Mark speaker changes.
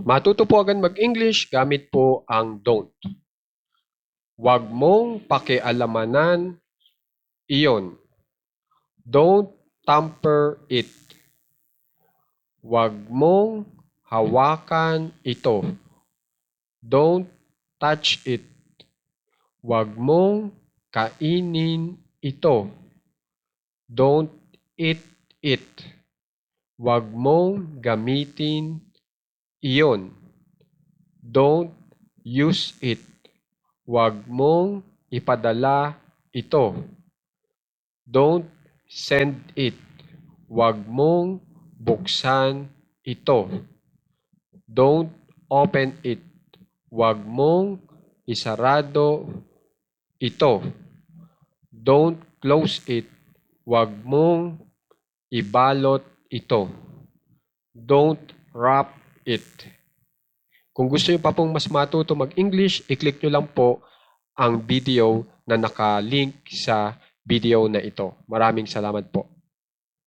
Speaker 1: Matuto po agad mag-English, gamit po ang don't. Huwag mong pakialamanan iyon. Don't tamper it. Huwag mong hawakan ito. Don't touch it. Huwag mong kainin ito. Don't eat it. Huwag mong gamitin iyon. Don't use it. Huwag mong ipadala ito. Don't send it. Huwag mong buksan ito. Don't open it. Huwag mong isarado ito. Don't close it. Huwag mong ibalot ito. Don't wrap it. Kung gusto niyo pa pong mas matuto mag-English, i-click nyo lang po ang video na naka-link sa video na ito. Maraming salamat po.